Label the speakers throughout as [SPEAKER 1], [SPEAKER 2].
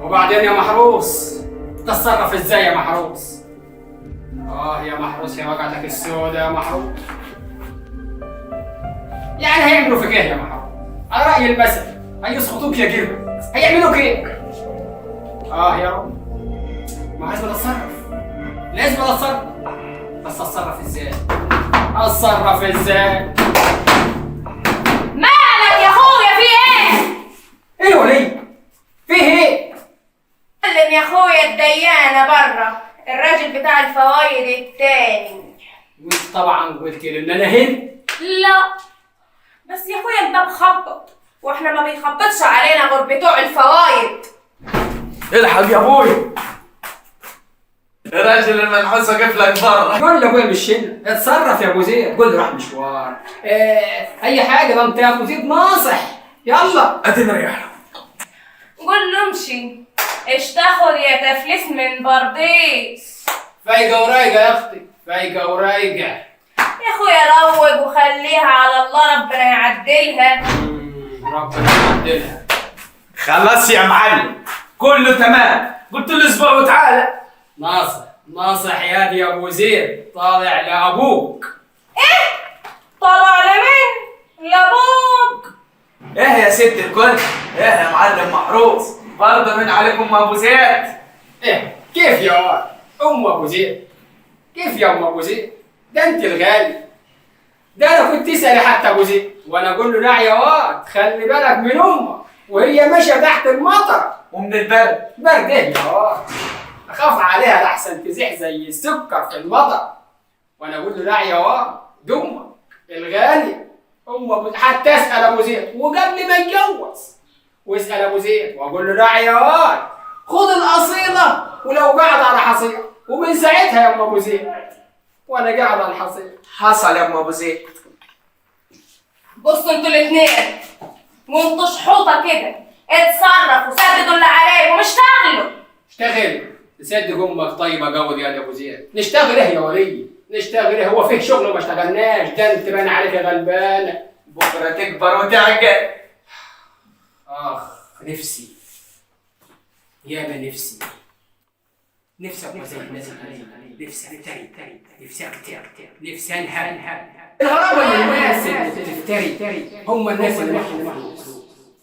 [SPEAKER 1] وبعدين يا محروس تتصرف ازاي يا محروس؟ يا محروس يا وجعتك السودة يا محروس. يعني هيعملوا فيك ايه يا محروس؟ على رأي المثل هيسقطوك يا جرم، هيعملوك ايه؟ يا رب، ما لازم اتصرف، لازم اتصرف، بس اتصرف ازاي؟ اتصرف ازاي؟
[SPEAKER 2] مالك يا اخويا في ايه؟
[SPEAKER 1] ايه وليه؟ فيه ايه؟
[SPEAKER 2] كلم يا اخويا الديانة برا، الراجل بتاع الفوايد التاني.
[SPEAKER 1] وانت طبعا قلت لي ان انا هنا.
[SPEAKER 2] لا بس يا اخويا انت مخبط، واحنا ما بيخبطش علينا غير بتوع الفوايد.
[SPEAKER 3] الحق يا ابوي، الراجل المنحوس وقف لك برا.
[SPEAKER 1] قول لابويا مش هنا، اتصرف يا ابو زيد، قول له راح مشوار، اي حاجه، ده انت يا ابو زيد ناصح، يلا
[SPEAKER 3] ادينا ريحنا.
[SPEAKER 2] قول له امشي، ايش تاخد يا تفليس من برديس.
[SPEAKER 1] فايقه ورايقه يا اختي، فايقه ورايقه
[SPEAKER 2] يا اخويا روق وخليها على الله، ربنا يعدلها.
[SPEAKER 1] ربنا يعدلها.
[SPEAKER 3] خلاص يا معلم، كله تمام، قلت له اسبوع وتعالى.
[SPEAKER 1] ناصح يا دي يا ابو زيد، طالع لابوك.
[SPEAKER 2] ايه؟ طلع لمين؟ لابوك؟
[SPEAKER 3] ايه يا ست الكل؟ ايه يا معلم محروس؟ برضه من عليكم ابو زيد؟
[SPEAKER 1] ايه كيف يا واد؟ ام ابو زيد؟ كيف يا ام ابو زيد؟ ده انت الغالي، ده انا كنت تسالي حتى ابو زيد وانا اقول له لا يا واد خلي بالك من امك وهي ماشيه تحت المطر
[SPEAKER 3] ومن البلد.
[SPEAKER 1] برد ايه يا واد؟ اخاف عليها لحسن تزيح زي السكر في المطر، وانا اقول له لا يا واد دمك الغالي ام ابو، حتى اسال ابو زيد وقبل ما يتجوز واسال ابو زيد واقول له لا يا واد خذ الاصيله ولو قاعد على حصير، ومن ساعتها يا ام ابو زيد وانا قاعد على الحصير.
[SPEAKER 3] حصل يا ام ابو زيد.
[SPEAKER 2] بصوا انتوا الاثنين وانتوا شحوطه كده، اتصرفوا سددوا اللي عليكم واشتغلوا.
[SPEAKER 1] اشتغل تصدق امك طيبه قوي يا ابو زيد. نشتغل ايه يا ولي؟ نشتغل ايه؟ هو فيه شغل وما اشتغلناش؟ ده انت باين عليك غلبانه.
[SPEAKER 3] بكره تكبر وتعقل.
[SPEAKER 1] نفسي يا نفسي ابقى زي الناس، نفسي افتري، نفسي اكتر، نفسي انهب. الغرابه ان الناس اللي بتفتري هم الناس اللي معهم فلوس،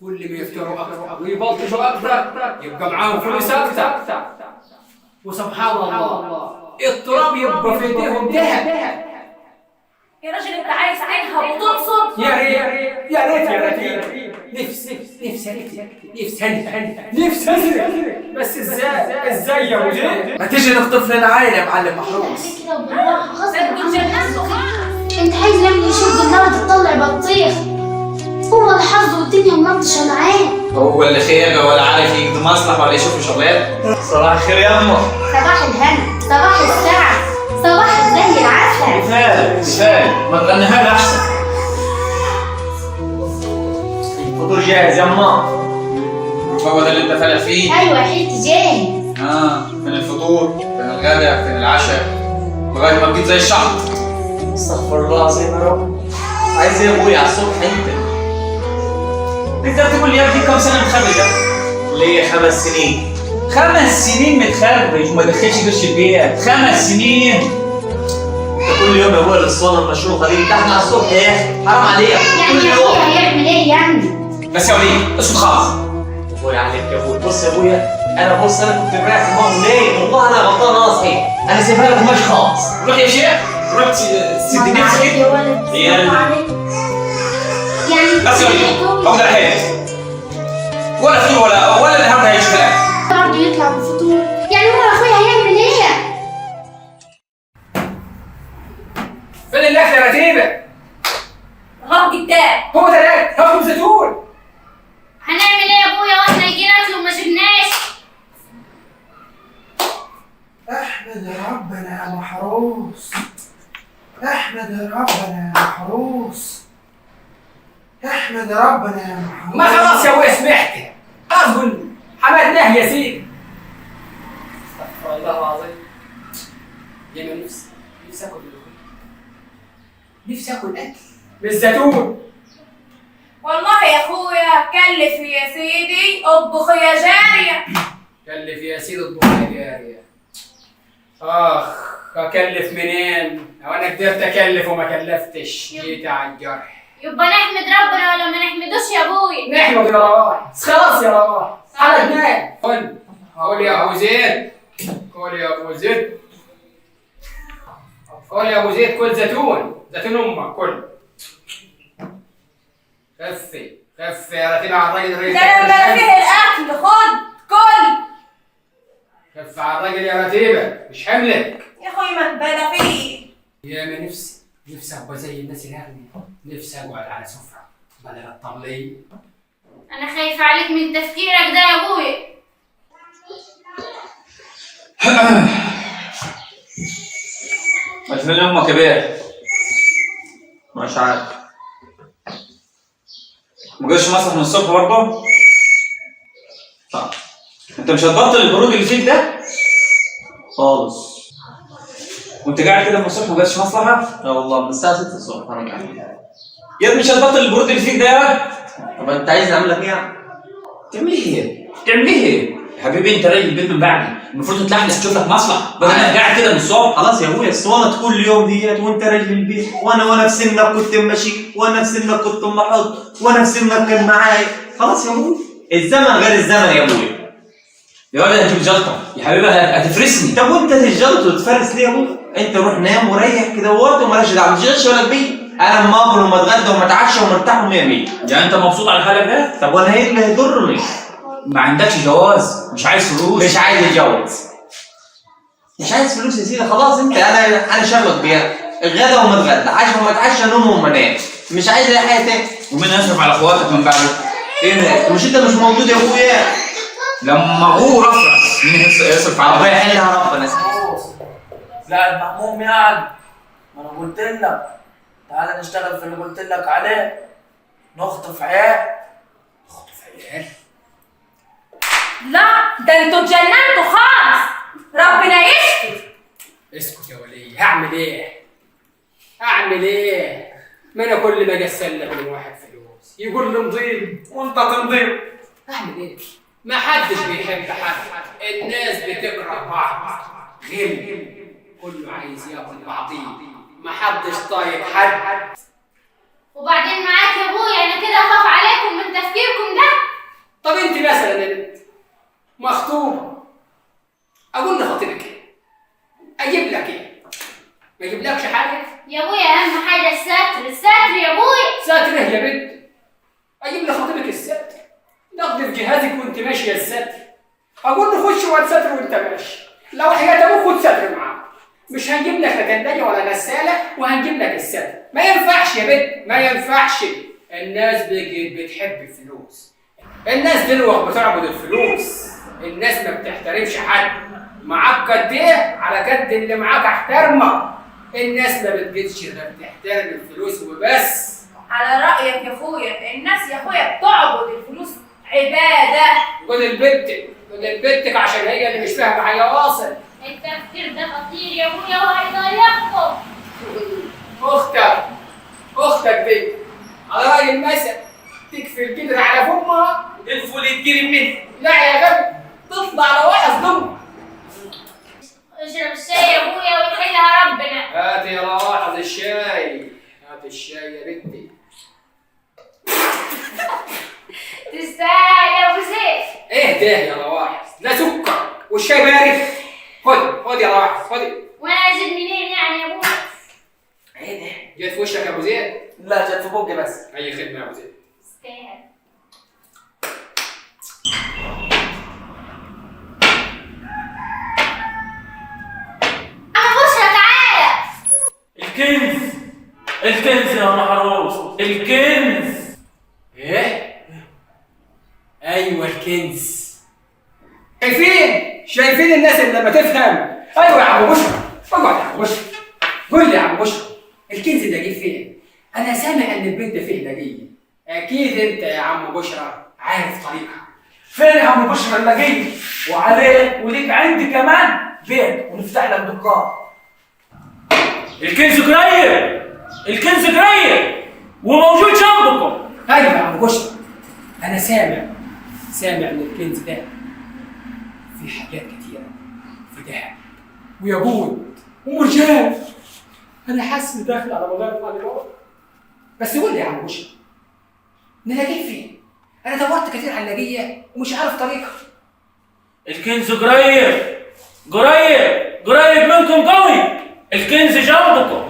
[SPEAKER 1] واللي بيفتروا اكتر ويبلطجوا اكتر يبقى معاهم فلوس اكتر، وسبحان الله التراب يبقى في ايديهم ذهب.
[SPEAKER 2] يا راجل انت عايز عينها وتنصب؟
[SPEAKER 1] يا ريت يا ريت نفسي بس ازاي يا وجيه؟
[SPEAKER 3] ما تيجي نخطف لنا عائله يا معلم محروس.
[SPEAKER 4] كده وبالراحه غصب
[SPEAKER 2] انتوا اتجننتوا
[SPEAKER 4] عنك. انت عايز نعمل يشوف بالنار تطلع بطيخ، هو الحظ والدنيا ملطشه معاه.
[SPEAKER 3] هو اللي خيبه ولا عارف يقضي مصلحه ولا يشوف شغلات. صباح الخير يا امه.
[SPEAKER 4] صباح الهنا، صباح السعد، صباح زي العسل.
[SPEAKER 3] كفايه ما تغنيها لي احسن. الفطور جاهز يا امه. هو ده اللي انت فالح فيه؟
[SPEAKER 4] ايوه حلت جاهز.
[SPEAKER 3] فين الفطور؟ فين الغداء؟ فين العشاء؟ لغايه ما بقيت زي الشعب. استغفر الله العظيم يا رب. عايز ايه يا ابويا على الصبح انت؟ تقدر تقول لي يا ابني كم سنه متخرج؟ ليه 5 سنين. 5 سنين متخرج وما دخلش قرش البيت. 5 سنين. انت كل يوم يا ابويا الاسطوانه المشروخه دي تحت على الصبح يا اخي، حرام عليك.
[SPEAKER 4] يعني اخويا هيعمل ايه يعني؟
[SPEAKER 3] بس يا وليد اسكت خالص. ابويا عليك يا ابويا. بص يا ابويا انا كنت مريح دماغي ليه؟ والله انا غلطان ناصحي، انا سيبها لك مش خالص. روح يا شيخ، روح سد نفسك
[SPEAKER 4] يا ولد يعني
[SPEAKER 3] بس يا وليد اقعد الحين ولا فطور ولا النهارده هيشتغل.
[SPEAKER 4] برضه يطلع بفطور، يعني هو اخويا هيعمل ايه؟
[SPEAKER 1] فين الاكل يا رتيبه؟
[SPEAKER 2] غلط الداب.
[SPEAKER 1] هو ده الاكل، هاكل زيتون.
[SPEAKER 4] هنعمل ايه يا ابويا واحنا يجي ناكل وما جبناش؟
[SPEAKER 5] احمد ربنا يا محروس، احمد ربنا يا محروس، احمد ربنا يا محروس.
[SPEAKER 1] ما خلاص يا ابويا سمعت، خلاص قلنا حمدناه يا سيدي. استغفر الله العظيم. يا من نفسي اكل نفسي اكل اكل بالزيتون.
[SPEAKER 2] والله يا اخويا كلف يا سيدي اطبخ يا جاريه.
[SPEAKER 1] كلف يا سيدي الضحى جارية. اكلف منين؟ لو انا قدرت اكلف وما كلفتش جيت على الجرح.
[SPEAKER 4] يبقى نحمد ربنا ولا ما نحمدوش يا ابوي؟
[SPEAKER 1] نحمد يا رواح، خلاص يا رواح على هناك. قول يا ابو زيد، قول يا ابو زيد، قول يا ابو زيد، كل زيتون امك كل. خفي يا رتيبة على الراجل.
[SPEAKER 2] ده لما فيه الاكل خد كل.
[SPEAKER 1] خف على الراجل يا رتيبة، مش حملك
[SPEAKER 2] يا اخوي ما تبالى فيه.
[SPEAKER 1] يا ما نفسي ابقى زي الناس الاغنياء، نفسي اقعد على سفرة بدل الطبلية.
[SPEAKER 4] انا خايفه عليك من تفكيرك ده يا ابوي.
[SPEAKER 3] فين امك يا بيه؟ مش عارف. ما جاش مسرح من الصبح برضه؟ طب انت مش هتبطل البرود اللي فيك ده؟ خالص. وانت قاعد كده من الصبح ما جاتش مصلحه؟ لا والله من الساعه 6 الصبح انا قاعد. يا ابني مش هتبطل البرود اللي فيك ده يا ولد؟ طب انت عايز اعمل لك ايه؟ تعمل ايه؟ تعمل ايه؟ يا حبيبي انت راجل البيت من بعدي، المفروض تتلحلس تشوف لك مصلحه، بدل ما قاعد كده من الصبح. خلاص يا ابويا الصوانه كل يوم ديت وانت راجل البيت، وانا في سنك كنت ماشي، وانا في سنك كنت محط، وانا في سنك كان معايا. خلاص يا ابويا الزمن غير الزمن يا ابويا. يا ولد هتجيب جلطه يا حبيبي هتفرسني. طب وانت تتجلط وتفرس ليه يا ابويا؟ انت روح نام وريح كده ومالكش دعوه، ما تشغلش بالك بيا. انا اما اكل وما اتغدى وما اتعشى ومرتاح و100 100. يعني انت مبسوط على حالك ده؟ طب وانا ايه اللي هيضرني؟ ما عندكش جواز، مش عايز فلوس. مش عايز اتجوز، مش عايز فلوس يا سيدي. خلاص انت انا شغلك بيها الغدا وما اتغدى، عشاء وما اتعشى، نوم وما نام، مش عايز اي حاجه تاني. ومين يصرف على اخواتك من بعده؟ ايه ده؟ مش انت مش موجود يا ابويا؟ لما ابوه رفرف مين يصرف على ابويا؟ يحلها ربنا.
[SPEAKER 6] لا المهموم يعني، ما انا قلت لك تعالى نشتغل في اللي قلت لك عليه، نخطف عيال.
[SPEAKER 2] لا ده انتوا اتجننتوا خالص، ربنا يشفي.
[SPEAKER 1] اسكت يا ولي، هعمل ايه؟ ما انا كل ما اجي اسلم من واحد فلوس يقول لي نضيب وانت تنضيب. اعمل ايه؟ ما حدش بيحب حد، الناس بتكره بعض، غل، كله عايز ياكل بعضيه، ما حدش طايق حد.
[SPEAKER 4] وبعدين معاك يا ابويا انا كده اخاف عليكم من تفكيركم ده.
[SPEAKER 1] طب انت مثلا يا بنت مخطوبه، اقول لخطيبك ايه؟ اجيب لك ايه؟ ما اجيبلكش حاجه؟
[SPEAKER 4] يا ابويا اهم حاجه الستر يا ابويا.
[SPEAKER 1] ستر ايه يا بنت؟ اجيب لخطيبك الستر، ناخد في جهازك وانت ماشيه الستر، اقول له خش واد ستر وانت ماشي، لو حياة ابوك خد ستر معاك، مش هنجيب لك لا ثلاجه ولا غساله وهنجيب لك الستر. ما ينفعش يا بنت، ما ينفعش. الناس بتحب الفلوس، الناس دلوقتي بتعبد الفلوس، الناس ما بتحترمش حد. معاك قد ايه على قد اللي معاك احترمك. الناس ما بتجيش غير بتحترم الفلوس وبس.
[SPEAKER 2] على رأيك يا اخويا، الناس يا اخويا بتعبد الفلوس عبادة.
[SPEAKER 1] خد لبنتك عشان هي اللي مش فاهمه حاجه واصل.
[SPEAKER 4] التفكير ده خطير يا ابويا وهيضيعكم.
[SPEAKER 1] اختك دي على رأي المثل تكفي القدر على فمها الفول يتجري منه. لا يا غبي، تطلع على واحد ضمن.
[SPEAKER 4] اشرب الشاي يا ابويا ويحلها ربنا.
[SPEAKER 1] هات يا لاحظ الشاي، هات الشاي يا بنتي.
[SPEAKER 4] تستاهل يا ابو سيف.
[SPEAKER 1] ايه ده يا رواحظ؟ لا سكر والشاي بارد. خد يا رواحظ خدي.
[SPEAKER 4] وانا ازيد منين يعني يا ابويا؟
[SPEAKER 6] ايه ده؟
[SPEAKER 1] جت في وشك يا ابو زيد؟
[SPEAKER 6] لا جت في بوقي بس.
[SPEAKER 1] اي خدمه يا ابو زيد.
[SPEAKER 4] تستاهل.
[SPEAKER 6] الكنز يا محروس، الكنز.
[SPEAKER 1] ايه؟ ايوه الكنز. شايفين الناس اللي لما تفهم. ايوه يا عم بشرى، اقعد يا عم بشرى. قول لي يا عم بشرى، الكنز ده جه فين؟ انا سامع ان البنت فيه لاقيه. اكيد انت يا عم بشرى عارف طريقها.
[SPEAKER 6] فين يا عم بشرى اللاقيه؟ وعليه وليك عندي كمان بيت ونفتح لك دكان. الكنز قريب وموجود جنبكم.
[SPEAKER 1] ايوه يا عم بشرى، انا سامع ان الكنز ده في حاجات كتيرة في دهب وياقوت ومرجان. أنا حاسس إني داخل على مغامرة على الأرض. بس قول لي يا عم بشرى، نلاقيه فين؟ أنا دورت كتير على اللاقية ومش عارف طريقها.
[SPEAKER 6] الكنز قريب قريب قريب منكم قوي، الكنز جنبكم.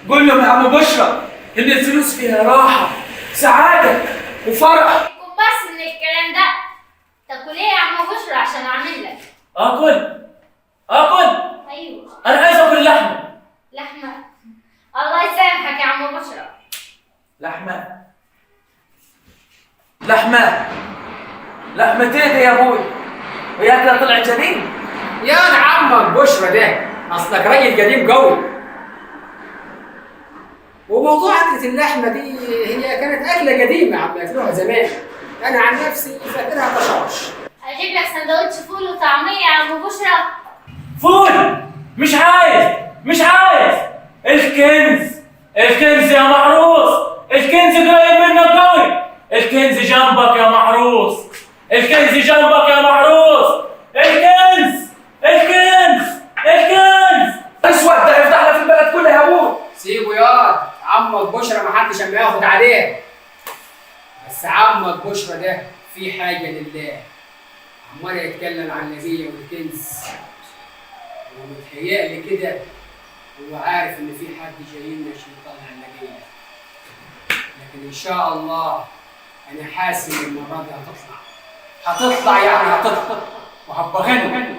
[SPEAKER 1] قول لهم يا عم بشرى إن الفلوس فيها راحة سعادة وفرح.
[SPEAKER 4] يكون بس من الكلام ده. تاكل ايه يا عم بشرى عشان اعمل لك؟
[SPEAKER 6] آكل
[SPEAKER 4] ايوه
[SPEAKER 6] أنا عايز آكل لحمة.
[SPEAKER 4] لحمه. الله يسامحك يا عم بشرى.
[SPEAKER 6] لحمة لحمة ايه دي يا ابوي؟ وهي اكلة طلعت جديد؟
[SPEAKER 1] يا عمك بشرى ده أصلك راجل قديم قوي. وموضوع أكلة اللحمة دي هي كانت أكلة قديمة عم ياكلوها زمان. أنا عن نفسي فاكرها طشاش.
[SPEAKER 4] اجيب لك سندوتش فول وطعميه يا عم بشرى.
[SPEAKER 6] فول مش عايز. الكنز يا محروس، الكنز قريب منك قوي، الكنز جنبك يا محروس، الكنز
[SPEAKER 1] اسود ده يفتح لنا في البلد كلها يا ابوي. سيبه ياض، عمك بشرى ما حدش اما ياخد عليه. بس عمك بشرى ده في حاجه لله، عمال يتكلم عن النبيه والكنز، ومتهيألي كده هو عارف ان في حد جاي لنا عشان يطلع النبيه. لكن ان شاء الله انا حاسس ان المره دي هتطلع يعني هتطلع وهبقى غني.